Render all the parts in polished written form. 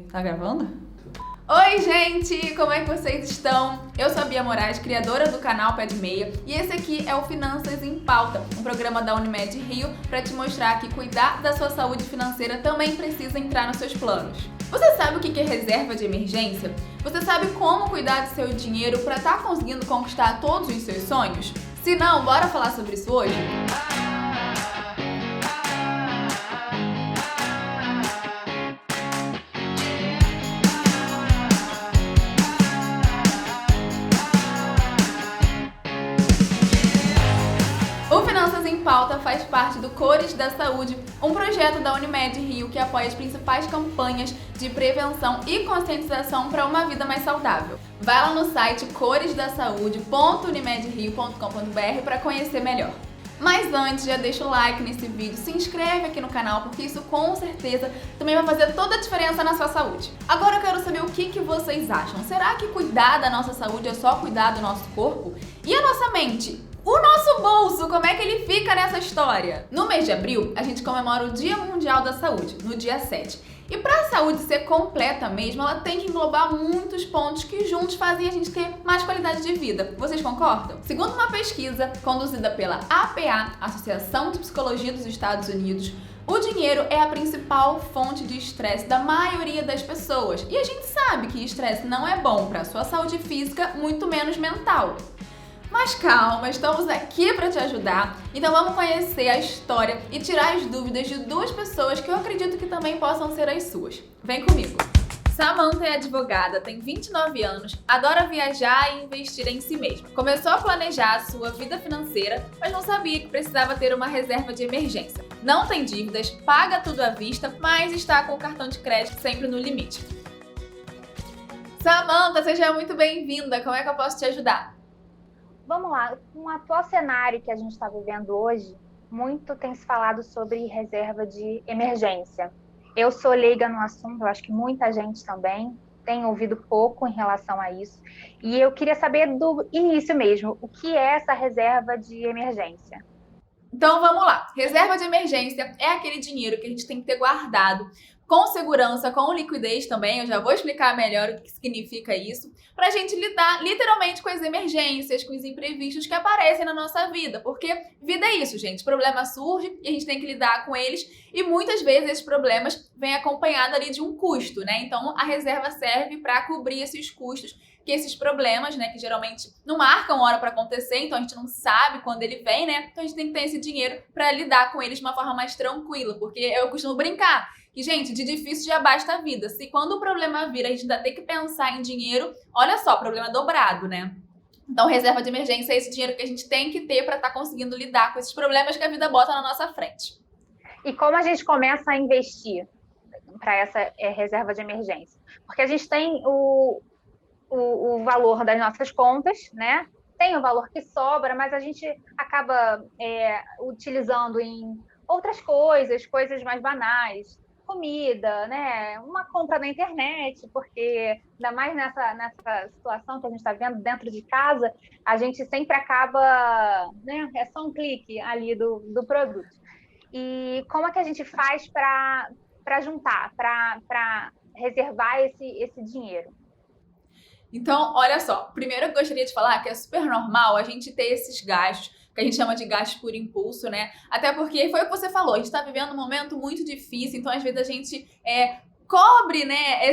Tá gravando? Oi, gente! Como é que vocês estão? Eu sou a Bia Moraes, criadora do canal Pé de Meia, e esse aqui é o Finanças em Pauta, um programa da Unimed Rio para te mostrar que cuidar da sua saúde financeira também precisa entrar nos seus planos. Você sabe o que é reserva de emergência? Você sabe como cuidar do seu dinheiro para estar conseguindo conquistar todos os seus sonhos? Se não, bora falar sobre isso hoje? O Finanças em Pauta faz parte do Cores da Saúde, um projeto da Unimed Rio que apoia as principais campanhas de prevenção e conscientização para uma vida mais saudável. Vai lá no site coresdasaude.unimedrio.com.br para conhecer melhor. Mas antes, já deixa o like nesse vídeo, se inscreve aqui no canal, porque isso com certeza também vai fazer toda a diferença na sua saúde. Agora eu quero saber o que vocês acham. Será que cuidar da nossa saúde é só cuidar do nosso corpo? E a nossa mente? O nosso bolso, como é que ele fica nessa história? No mês de abril, a gente comemora o Dia Mundial da Saúde, no dia 7. E para a saúde ser completa mesmo, ela tem que englobar muitos pontos que juntos fazem a gente ter mais qualidade de vida. Vocês concordam? Segundo uma pesquisa conduzida pela APA, Associação de Psicologia dos Estados Unidos, o dinheiro é a principal fonte de estresse da maioria das pessoas. E a gente sabe que estresse não é bom para a sua saúde física, muito menos mental. Mas calma, estamos aqui para te ajudar, então vamos conhecer a história e tirar as dúvidas de duas pessoas que eu acredito que também possam ser as suas. Vem comigo! Samantha é advogada, tem 29 anos, adora viajar e investir em si mesma. Começou a planejar a sua vida financeira, mas não sabia que precisava ter uma reserva de emergência. Não tem dívidas, paga tudo à vista, mas está com o cartão de crédito sempre no limite. Samantha, seja muito bem-vinda, como é que eu posso te ajudar? Vamos lá, com o atual cenário que a gente está vivendo hoje, muito tem se falado sobre reserva de emergência. Eu sou leiga no assunto, eu acho que muita gente também tem ouvido pouco em relação a isso. E eu queria saber do início mesmo, o que é essa reserva de emergência? Então vamos lá. Reserva de emergência é aquele dinheiro que a gente tem que ter guardado com segurança, com liquidez também. Eu já vou explicar melhor o que significa isso, pra gente lidar literalmente com as emergências, com os imprevistos que aparecem na nossa vida. Porque vida é isso, gente. Problema surge e a gente tem que lidar com eles. E muitas vezes esses problemas vêm acompanhados ali de um custo, né? Então a reserva serve para cobrir esses custos, que esses problemas, né, que geralmente não marcam hora para acontecer, então a gente não sabe quando ele vem, né? Então a gente tem que ter esse dinheiro para lidar com eles de uma forma mais tranquila, porque eu costumo brincar que, gente, de difícil já basta a vida. Se quando o problema vir a gente ainda tem que pensar em dinheiro, olha só, problema dobrado, né? Então, reserva de emergência é esse dinheiro que a gente tem que ter para estar conseguindo lidar com esses problemas que a vida bota na nossa frente. E como a gente começa a investir para essa reserva de emergência? Porque a gente tem o valor das nossas contas, né? Tem o valor que sobra, mas a gente acaba utilizando em outras coisas mais banais, comida, né? Uma compra na internet, porque ainda mais nessa situação que a gente está vendo dentro de casa, a gente sempre acaba, né? É só um clique ali do produto. E como é que a gente faz para juntar, para reservar esse dinheiro? Então, olha só, primeiro eu gostaria de falar que é super normal a gente ter esses gastos, que a gente chama de gastos por impulso, né? Até porque foi o que você falou, a gente tá vivendo um momento muito difícil, então às vezes a gente cobre, né,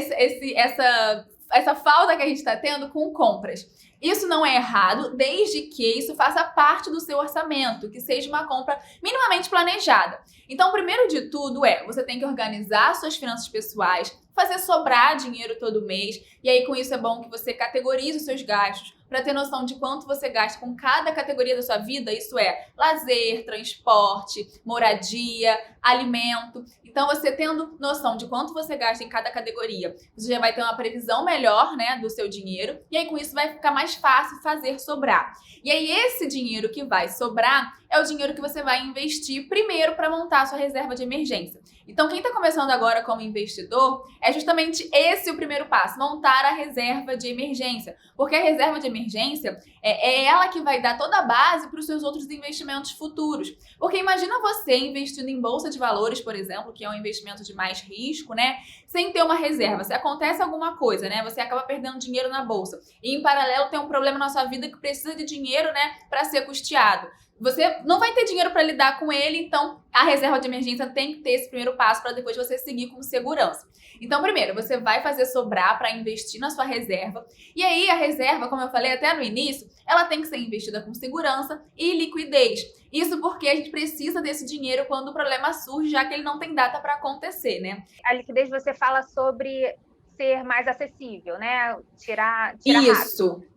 essa falta que a gente tá tendo com compras. Isso não é errado, desde que isso faça parte do seu orçamento, que seja uma compra minimamente planejada. Então, primeiro de tudo você tem que organizar suas finanças pessoais, fazer sobrar dinheiro todo mês, e aí com isso é bom que você categorize os seus gastos, para ter noção de quanto você gasta com cada categoria da sua vida, isso é lazer, transporte, moradia, alimento. Então, você tendo noção de quanto você gasta em cada categoria, você já vai ter uma previsão melhor, né, do seu dinheiro, e aí com isso vai ficar mais fácil fazer sobrar. E aí esse dinheiro que vai sobrar é o dinheiro que você vai investir primeiro para montar a sua reserva de emergência. Então, quem está começando agora como investidor, é justamente esse o primeiro passo, montar a reserva de emergência. Porque a reserva de emergência é ela que vai dar toda a base para os seus outros investimentos futuros. Porque imagina você investindo em bolsa de valores, por exemplo, que que é um investimento de mais risco, né? Sem ter uma reserva. Se acontece alguma coisa, né? Você acaba perdendo dinheiro na bolsa. E em paralelo tem um problema na sua vida que precisa de dinheiro, né? Para ser custeado. Você não vai ter dinheiro para lidar com ele, então a reserva de emergência tem que ter esse primeiro passo para depois você seguir com segurança. Então, primeiro, você vai fazer sobrar para investir na sua reserva. E aí, a reserva, como eu falei até no início, ela tem que ser investida com segurança e liquidez. Isso porque a gente precisa desse dinheiro quando o problema surge, já que ele não tem data para acontecer, né? A liquidez você fala sobre ser mais acessível, né? Tirar Isso. rápido.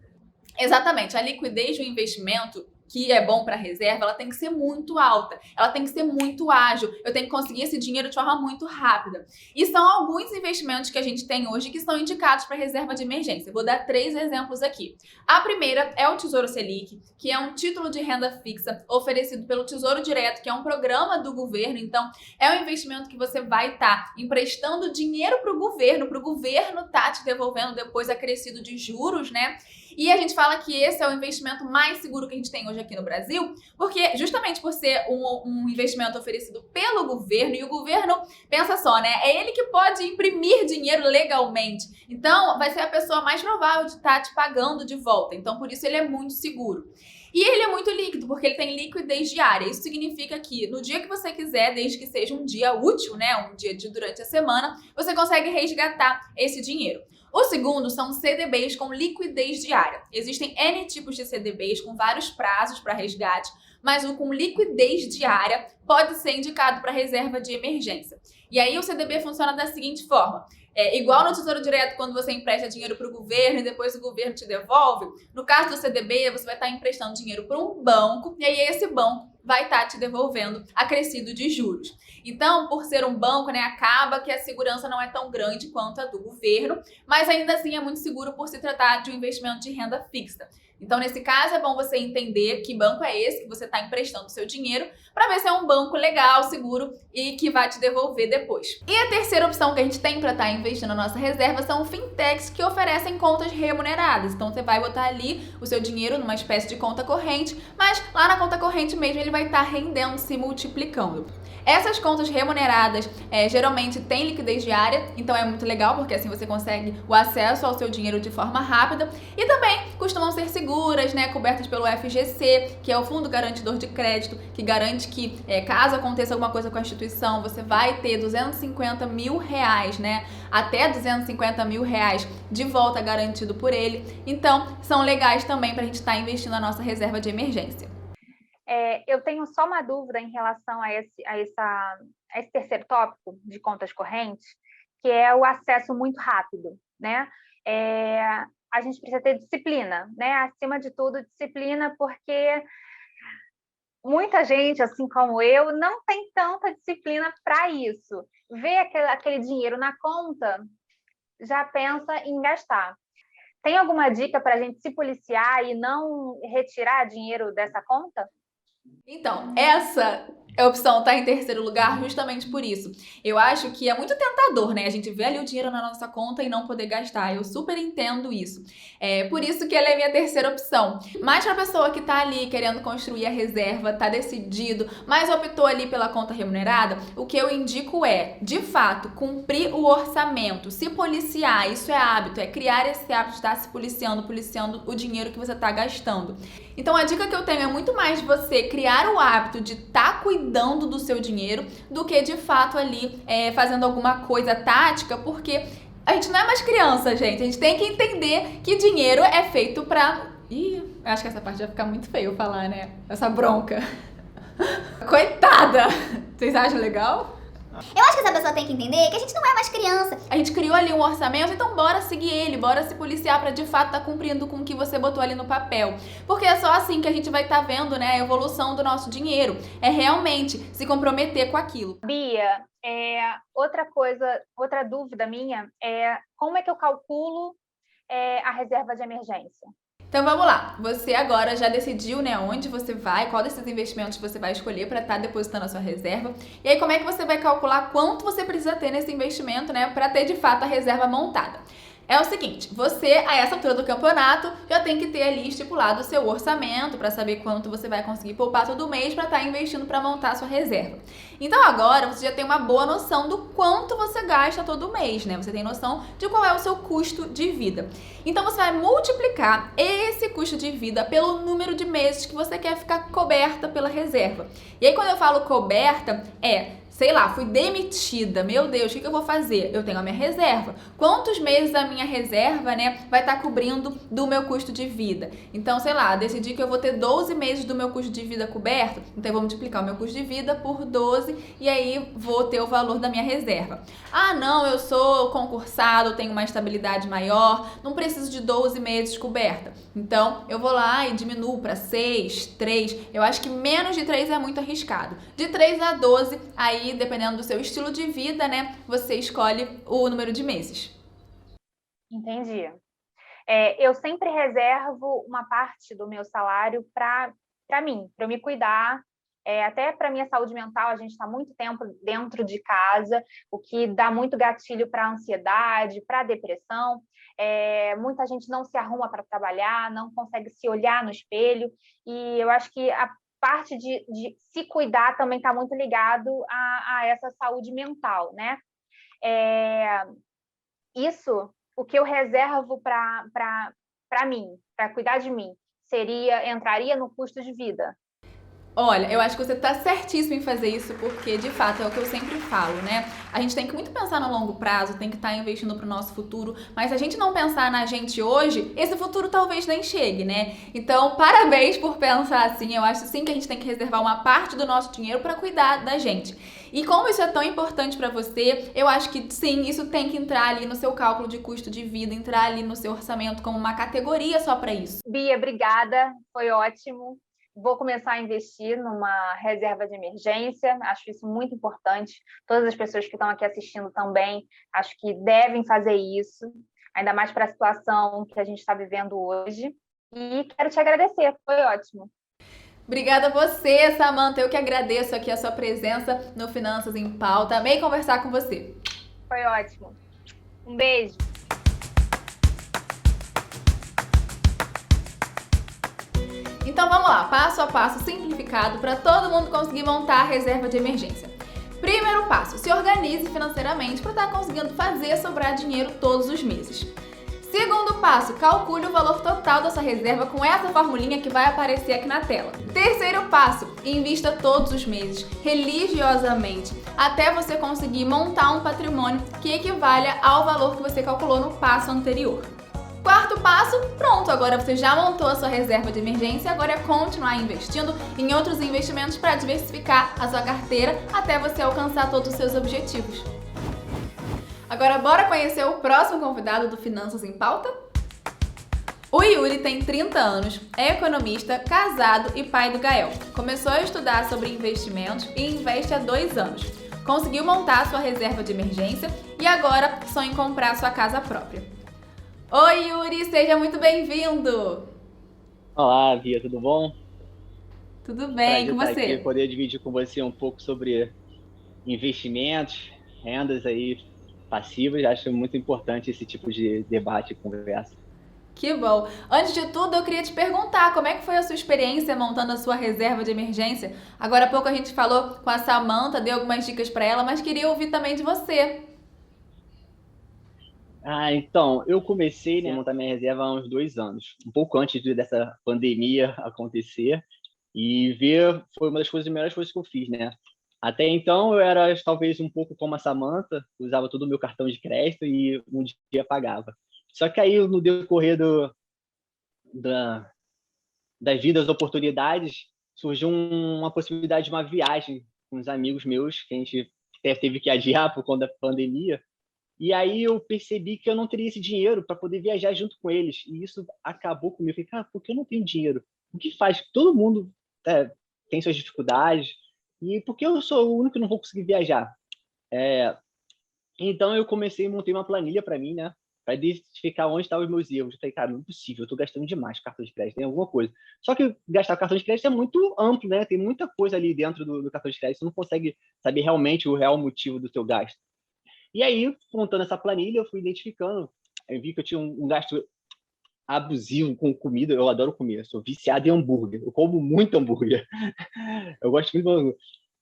Exatamente. A liquidez do investimento que é bom para reserva, ela tem que ser muito alta, ela tem que ser muito ágil, eu tenho que conseguir esse dinheiro de forma muito rápida. E são alguns investimentos que a gente tem hoje que são indicados para reserva de emergência. Eu vou dar 3 exemplos aqui. A primeira é o Tesouro Selic, que é um título de renda fixa oferecido pelo Tesouro Direto, que é um programa do governo. Então, é um investimento que você vai estar emprestando dinheiro para o governo tá te devolvendo depois acrescido de juros, né? E a gente fala que esse é o investimento mais seguro que a gente tem hoje aqui no Brasil, porque justamente por ser um investimento oferecido pelo governo, e o governo, pensa só, né? É ele que pode imprimir dinheiro legalmente. Então, vai ser a pessoa mais provável de estar te pagando de volta. Então, por isso ele é muito seguro. E ele é muito líquido, porque ele tem liquidez diária. Isso significa que no dia que você quiser, desde que seja um dia útil, né? Um dia durante a semana, você consegue resgatar esse dinheiro. O segundo são CDBs com liquidez diária. Existem N tipos de CDBs com vários prazos para resgate, mas o com liquidez diária pode ser indicado para reserva de emergência. E aí o CDB funciona da seguinte forma. Igual no Tesouro Direto, quando você empresta dinheiro para o governo e depois o governo te devolve, no caso do CDB, você vai estar emprestando dinheiro para um banco e aí esse banco vai estar te devolvendo acrescido de juros. Então, por ser um banco, né, acaba que a segurança não é tão grande quanto a do governo, mas ainda assim é muito seguro por se tratar de um investimento de renda fixa. Então, nesse caso, é bom você entender que banco é esse que você está emprestando o seu dinheiro para ver se é um banco legal, seguro e que vai te devolver depois. E a terceira opção que a gente tem para estar investindo na nossa reserva são fintechs que oferecem contas remuneradas. Então, você vai botar ali o seu dinheiro numa espécie de conta corrente, mas lá na conta corrente mesmo ele vai estar rendendo, se multiplicando. Essas contas remuneradas geralmente têm liquidez diária, então é muito legal porque assim você consegue o acesso ao seu dinheiro de forma rápida e também costumam ser seguras, né, cobertas pelo FGC, que é o Fundo Garantidor de Crédito, que garante que caso aconteça alguma coisa com a instituição, você vai ter R$250 mil, né, até R$250 mil de volta garantido por ele. Então, são legais também para a gente estar investindo na nossa reserva de emergência. Eu tenho só uma dúvida em relação a esse terceiro tópico de contas correntes, que é o acesso muito rápido, né? A gente precisa ter disciplina, né? Acima de tudo, disciplina, porque muita gente, assim como eu, não tem tanta disciplina para isso. Vê aquele dinheiro na conta, já pensa em gastar. Tem alguma dica para a gente se policiar e não retirar dinheiro dessa conta? Então, essa opção tá em terceiro lugar justamente por isso. Eu acho que é muito tentador, né? A gente vê ali o dinheiro na nossa conta e não poder gastar. Eu super entendo isso. Por isso que ela é a minha terceira opção. Mas pra pessoa que tá ali querendo construir a reserva, tá decidido, mas optou ali pela conta remunerada, o que eu indico é, de fato, cumprir o orçamento, se policiar. Isso é hábito, é criar esse hábito de estar se policiando o dinheiro que você tá gastando. Então a dica que eu tenho é muito mais de você criar o hábito de estar cuidando do seu dinheiro do que de fato ali fazendo alguma coisa tática, porque a gente não é mais criança, gente. A gente tem que entender que dinheiro é feito pra... Ih, eu acho que essa parte vai ficar muito feio eu falar, né? Essa bronca. Coitada! Vocês acham legal? Eu acho que essa pessoa tem que entender que a gente não é mais criança. A gente criou ali um orçamento, então bora seguir ele, bora se policiar pra de fato estar cumprindo com o que você botou ali no papel. Porque é só assim que a gente vai estar vendo, né, a evolução do nosso dinheiro. É realmente se comprometer com aquilo. Bia, outra dúvida minha é como é que eu calculo a reserva de emergência? Então vamos lá, você agora já decidiu, né, onde você vai, qual desses investimentos você vai escolher para estar depositando a sua reserva. E aí como é que você vai calcular quanto você precisa ter nesse investimento, né, para ter de fato a reserva montada? É o seguinte, você, a essa altura do campeonato, já tem que ter ali estipulado o seu orçamento para saber quanto você vai conseguir poupar todo mês para estar investindo para montar a sua reserva. Então agora você já tem uma boa noção do quanto você gasta todo mês, né? Você tem noção de qual é o seu custo de vida. Então você vai multiplicar esse custo de vida pelo número de meses que você quer ficar coberta pela reserva. E aí quando eu falo coberta, sei lá, fui demitida, meu Deus, o que eu vou fazer? Eu tenho a minha reserva. Quantos meses a minha reserva, né, vai estar cobrindo do meu custo de vida? Então, sei lá, decidi que eu vou ter 12 meses do meu custo de vida coberto, então eu vou multiplicar o meu custo de vida por 12 e aí vou ter o valor da minha reserva. Ah, não, eu sou concursado, tenho uma estabilidade maior, não preciso de 12 meses coberta. Então, eu vou lá e diminuo para 6, 3, eu acho que menos de 3 é muito arriscado. De 3 a 12, aí dependendo do seu estilo de vida, né, você escolhe o número de meses. Entendi. Eu sempre reservo uma parte do meu salário para mim, para eu me cuidar, até para minha saúde mental. A gente está muito tempo dentro de casa, o que dá muito gatilho para ansiedade, para depressão. Muita gente não se arruma para trabalhar, não consegue se olhar no espelho, e eu acho que a parte de se cuidar também está muito ligado a essa saúde mental, né? Isso, o que eu reservo para mim, para cuidar de mim, entraria no custo de vida. Olha, eu acho que você tá certíssimo em fazer isso, porque de fato é o que eu sempre falo, né? A gente tem que muito pensar no longo prazo, tem que estar investindo pro nosso futuro, mas se a gente não pensar na gente hoje, esse futuro talvez nem chegue, né? Então, parabéns por pensar assim. Eu acho sim que a gente tem que reservar uma parte do nosso dinheiro para cuidar da gente. E como isso é tão importante para você, eu acho que sim, isso tem que entrar ali no seu cálculo de custo de vida, entrar ali no seu orçamento como uma categoria só para isso. Bia, obrigada, foi ótimo. Vou começar a investir numa reserva de emergência, acho isso muito importante. Todas as pessoas que estão aqui assistindo também, acho que devem fazer isso, ainda mais para a situação que a gente está vivendo hoje. E quero te agradecer, foi ótimo. Obrigada a você, Samantha. Eu que agradeço aqui a sua presença no Finanças em Pauta. Amei conversar com você. Foi ótimo. Um beijo. Então vamos lá, passo a passo simplificado para todo mundo conseguir montar a reserva de emergência. Primeiro passo, se organize financeiramente para estar conseguindo fazer sobrar dinheiro todos os meses. Segundo passo, calcule o valor total da sua reserva com essa formulinha que vai aparecer aqui na tela. Terceiro passo, invista todos os meses, religiosamente, até você conseguir montar um patrimônio que equivalha ao valor que você calculou no passo anterior. Quarto passo, pronto, agora você já montou a sua reserva de emergência, agora é continuar investindo em outros investimentos para diversificar a sua carteira até você alcançar todos os seus objetivos. Agora bora conhecer o próximo convidado do Finanças em Pauta? O Yuri tem 30 anos, é economista, casado e pai do Gael. Começou a estudar sobre investimentos e investe há 2 anos. Conseguiu montar a sua reserva de emergência e agora sonha em comprar sua casa própria. Oi, Yuri, seja muito bem-vindo! Olá, Bia, tudo bom? Tudo bem, com Prazer estar você? aqui, poder dividir com você um pouco sobre investimentos, rendas aí passivas. Acho muito importante esse tipo de debate e conversa. Que bom! Antes de tudo, eu queria te perguntar como é que foi a sua experiência montando a sua reserva de emergência? Agora há pouco a gente falou com a Samantha, deu algumas dicas para ela, mas queria ouvir também de você. Então, eu comecei, a montar minha reserva há uns 2 anos, um pouco antes dessa pandemia acontecer, e foi uma das melhores coisas que eu fiz, né? Até então, eu era talvez um pouco como a Samantha, usava todo o meu cartão de crédito e um dia pagava. Só que aí, no decorrer das vidas, oportunidades, surgiu uma possibilidade de uma viagem com uns amigos meus, que a gente teve que adiar por conta da pandemia. E aí eu percebi que eu não teria esse dinheiro para poder viajar junto com eles. E isso acabou comigo. Eu falei, cara, por que eu não tenho dinheiro? O que faz? Todo mundo tem suas dificuldades. E por que eu sou o único que não vou conseguir viajar? Então eu montei uma planilha para mim, né? Para identificar onde estavam os meus erros. Eu falei, cara, não é possível, eu estou gastando demais cartão de crédito, tem alguma coisa. Só que gastar cartão de crédito é muito amplo, né? Tem muita coisa ali dentro do cartão de crédito. Você não consegue saber realmente o real motivo do seu gasto. E aí, montando essa planilha, eu fui identificando eu vi que eu tinha um gasto abusivo com comida. Eu adoro comer, eu sou viciado em hambúrguer. Eu como muito hambúrguer. Eu gosto muito de hambúrguer.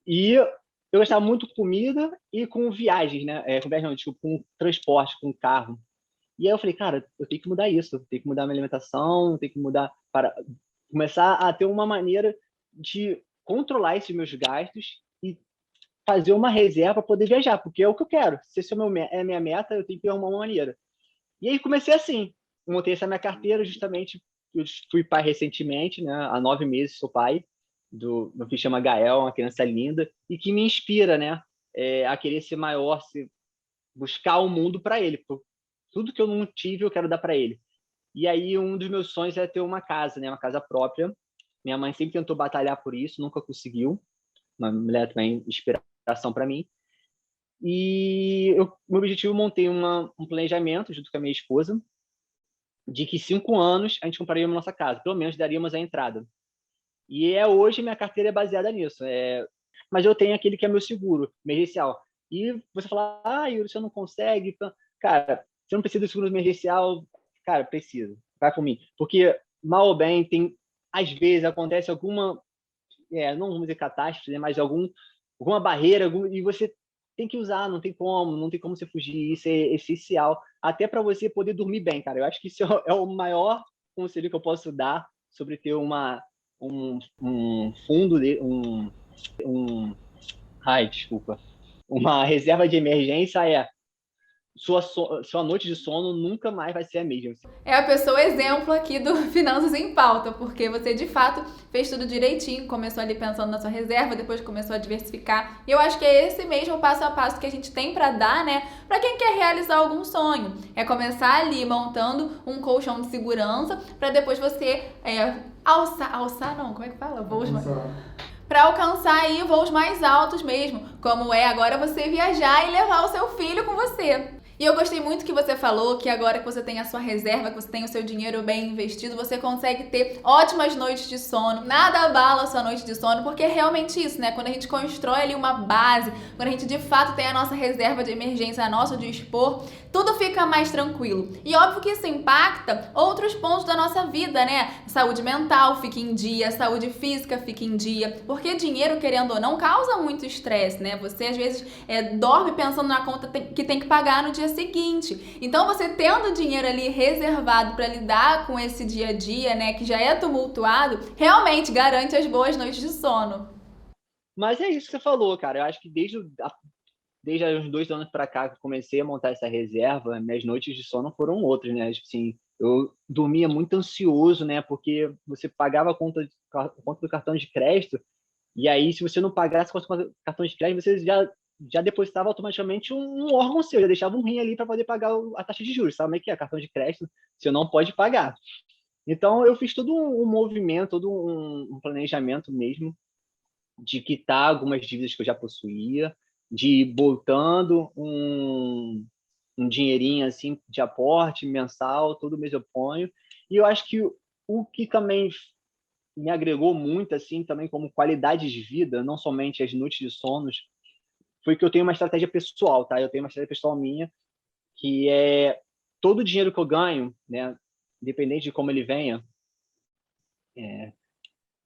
E eu gastava muito com comida e com viagens, né? Com viagens, não, desculpa, com transporte, com carro. E aí eu falei, cara, eu tenho que mudar isso, eu tenho que mudar minha alimentação, eu tenho que mudar para começar a ter uma maneira de controlar esses meus gastos e fazer uma reserva para poder viajar, porque é o que eu quero. Se esse é a minha meta, eu tenho que arrumar uma maneira. E aí comecei assim, montei essa minha carteira justamente, eu fui pai recentemente, né? Há 9 meses sou pai meu filho chama Gael, uma criança linda, e que me inspira, né? A querer ser maior, buscar o mundo para ele. Tudo que eu não tive, eu quero dar para ele. E aí, um dos meus sonhos é ter uma casa, né? Uma casa própria. Minha mãe sempre tentou batalhar por isso, nunca conseguiu. Uma mulher também, inspiração para mim. E meu objetivo, eu montei um planejamento junto com a minha esposa, de que 5 anos a gente compraria a nossa casa. Pelo menos daríamos a entrada. E hoje minha carteira é baseada nisso. Mas eu tenho aquele que é meu seguro, emergencial. E você fala, Yuri, você não consegue. Cara, você não precisa de seguro emergencial. Cara, precisa. Vai por mim. Porque, mal ou bem, às vezes acontece alguma, não vamos dizer catástrofe, né, mas alguma barreira, e você tem que usar, não tem como você fugir. Isso é essencial, até para você poder dormir bem, cara. Eu acho que isso é o maior conselho que eu posso dar sobre ter um fundo uma reserva de emergência. Sua noite de sono nunca mais vai ser a mesma. É a pessoa exemplo aqui do Finanças em Pauta, porque você de fato fez tudo direitinho, começou ali pensando na sua reserva, depois começou a diversificar. E eu acho que é esse mesmo passo a passo que a gente tem para dar, né, para quem quer realizar algum sonho. É começar ali montando um colchão de segurança para depois você alçar não, como é que fala? Voos mais... Para alcançar aí voos mais altos mesmo, como é agora você viajar e levar o seu filho com você. E eu gostei muito que você falou que agora que você tem a sua reserva, que você tem o seu dinheiro bem investido, você consegue ter ótimas noites de sono, nada abala a sua noite de sono, porque é realmente isso, né? Quando a gente constrói ali uma base, quando a gente de fato tem a nossa reserva de emergência a nosso dispor, tudo fica mais tranquilo. E óbvio que isso impacta outros pontos da nossa vida, né? Saúde mental fica em dia, saúde física fica em dia, porque dinheiro, querendo ou não, causa muito estresse, né? Você às vezes dorme pensando na conta que tem que pagar no dia seguinte. Então você tendo dinheiro ali reservado para lidar com esse dia a dia, né, que já é tumultuado, realmente garante as boas noites de sono. Mas é isso que você falou, cara. Eu acho que desde uns 2 anos para cá que eu comecei a montar essa reserva, minhas noites de sono foram outras, né? Assim, eu dormia muito ansioso, né? Porque você pagava a conta do cartão de crédito, e aí se você não pagasse com o cartão de crédito, você já depositava automaticamente um órgão seu, já deixava um rim ali para poder pagar a taxa de juros. Sabe como é que é? Cartão de crédito, você não pode pagar. Então, eu fiz todo um movimento, todo um planejamento mesmo de quitar algumas dívidas que eu já possuía, de ir botando um dinheirinho assim de aporte mensal, todo mês eu ponho. E eu acho que o que também me agregou muito, assim, também como qualidade de vida, não somente as noites de sonos, foi que eu tenho uma estratégia pessoal, tá? Eu tenho uma estratégia pessoal minha, que é todo o dinheiro que eu ganho, né, independente de como ele venha,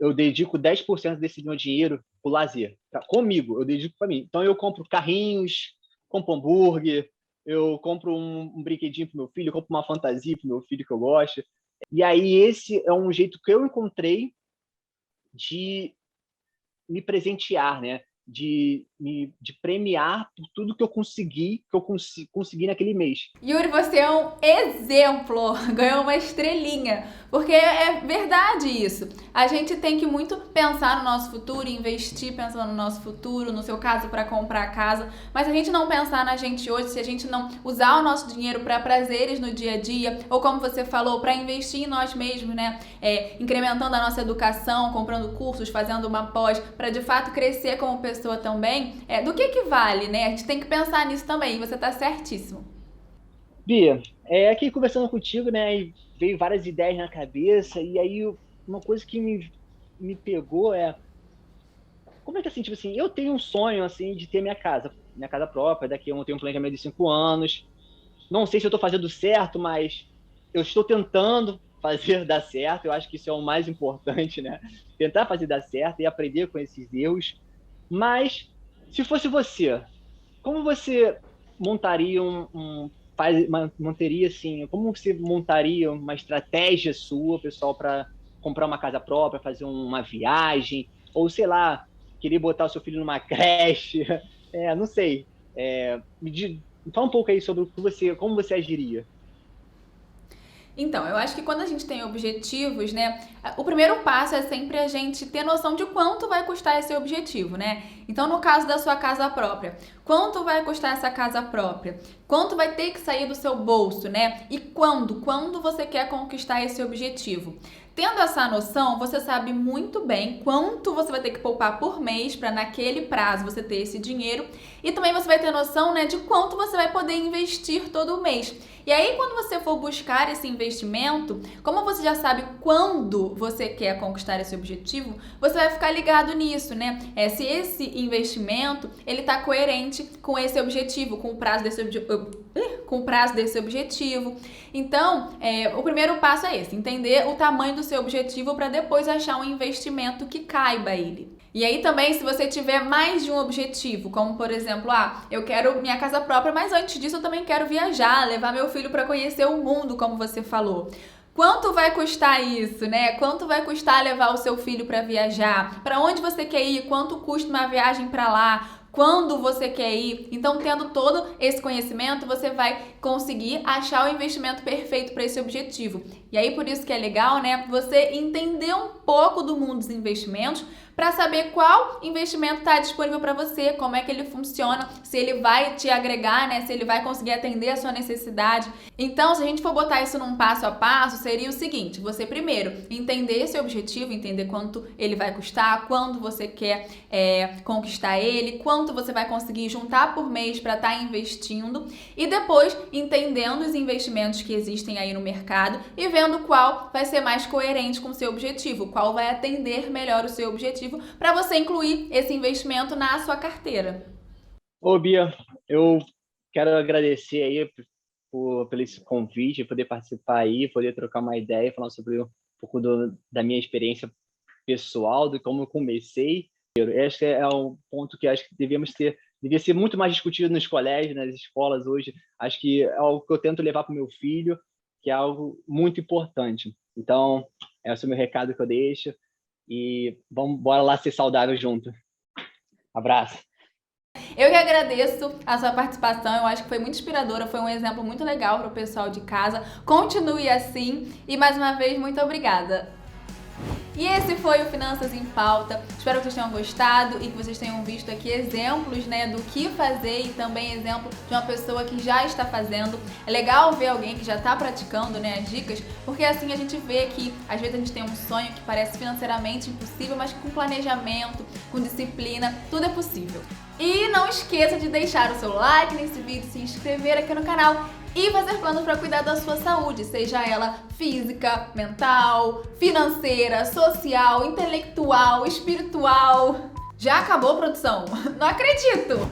eu dedico 10% desse meu dinheiro pro lazer. Tá? Comigo, eu dedico para mim. Então eu compro carrinhos, compro hambúrguer, eu compro um brinquedinho pro meu filho, eu compro uma fantasia pro meu filho que eu gosto. E aí esse é um jeito que eu encontrei de me presentear, né? De premiar por tudo que eu consegui naquele mês. Yuri, você é um exemplo, ganhou uma estrelinha, porque é verdade isso. A gente tem que muito pensar no nosso futuro, investir pensando no nosso futuro, no seu caso para comprar casa, mas se a gente não pensar na gente hoje, se a gente não usar o nosso dinheiro para prazeres no dia a dia, ou como você falou, para investir em nós mesmos, né? Incrementando a nossa educação, comprando cursos, fazendo uma pós, para de fato crescer como pessoa também, do que vale, né? A gente tem que pensar nisso também, você tá certíssimo. Bia, aqui conversando contigo, né, e veio várias ideias na cabeça, e aí uma coisa que me pegou como é que assim, tipo assim, eu tenho um sonho, assim, de ter minha casa própria, daqui eu tenho um planejamento de 5 anos, não sei se eu estou fazendo certo, mas eu estou tentando fazer dar certo. Eu acho que isso é o mais importante, né? Tentar fazer dar certo e aprender com esses erros. Mas, se fosse você, como você montaria manteria assim, como você montaria uma estratégia sua, pessoal, para comprar uma casa própria, fazer uma viagem, ou sei lá, querer botar o seu filho numa creche, não sei. Fala um pouco aí sobre como você agiria. Então, eu acho que quando a gente tem objetivos, né, o primeiro passo é sempre a gente ter noção de quanto vai custar esse objetivo, né? Então, no caso da sua casa própria, quanto vai custar essa casa própria? Quanto vai ter que sair do seu bolso, né? E quando? Quando você quer conquistar esse objetivo? Tendo essa noção, você sabe muito bem quanto você vai ter que poupar por mês para naquele prazo você ter esse dinheiro, e também você vai ter noção, né, de quanto você vai poder investir todo mês. E aí, quando você for buscar esse investimento, como você já sabe quando você quer conquistar esse objetivo, você vai ficar ligado nisso, né? Se esse investimento, ele tá coerente com esse objetivo, com o prazo desse objetivo. Então, o primeiro passo é esse, entender o tamanho do seu objetivo para depois achar um investimento que caiba a ele. E aí também, se você tiver mais de um objetivo, como por exemplo, eu quero minha casa própria, mas antes disso eu também quero viajar, levar meu filho para conhecer o mundo, como você falou. Quanto vai custar isso, né? Quanto vai custar levar o seu filho para viajar? Para onde você quer ir? Quanto custa uma viagem para lá? Quando você quer ir? Então, tendo todo esse conhecimento, você vai conseguir achar o investimento perfeito para esse objetivo. E aí, por isso que é legal, né? Você entender um pouco do mundo dos investimentos para saber qual investimento está disponível para você, como é que ele funciona, se ele vai te agregar, né? Se ele vai conseguir atender a sua necessidade. Então, se a gente for botar isso num passo a passo, seria o seguinte: você primeiro entender esse objetivo, entender quanto ele vai custar, quando você quer conquistar ele, quanto você vai conseguir juntar por mês para estar investindo, e depois entendendo os investimentos que existem aí no mercado e vendo qual vai ser mais coerente com o seu objetivo, qual vai atender melhor o seu objetivo, para você incluir esse investimento na sua carteira. Ô, Bia, eu quero agradecer aí pelo esse convite, poder participar aí, poder trocar uma ideia, falar sobre um pouco da minha experiência pessoal, de como eu comecei. Esse é um ponto que acho que devia ser muito mais discutido nos colégios, nas escolas hoje. Acho que é algo que eu tento levar para o meu filho, que é algo muito importante. Então, esse é o meu recado que eu deixo. E bora lá ser saudável junto. Abraço. Eu que agradeço a sua participação, eu acho que foi muito inspiradora, foi um exemplo muito legal para o pessoal de casa. Continue assim e, mais uma vez, muito obrigada. E esse foi o Finanças em Pauta. Espero que vocês tenham gostado e que vocês tenham visto aqui exemplos, né, do que fazer e também exemplo de uma pessoa que já está fazendo. É legal ver alguém que já está praticando, né, as dicas, porque assim a gente vê que às vezes a gente tem um sonho que parece financeiramente impossível, mas com planejamento, com disciplina, tudo é possível. E não esqueça de deixar o seu like nesse vídeo, se inscrever aqui no canal e fazer planos para cuidar da sua saúde, seja ela física, mental, financeira, social, intelectual, espiritual. Já acabou, produção? Não acredito!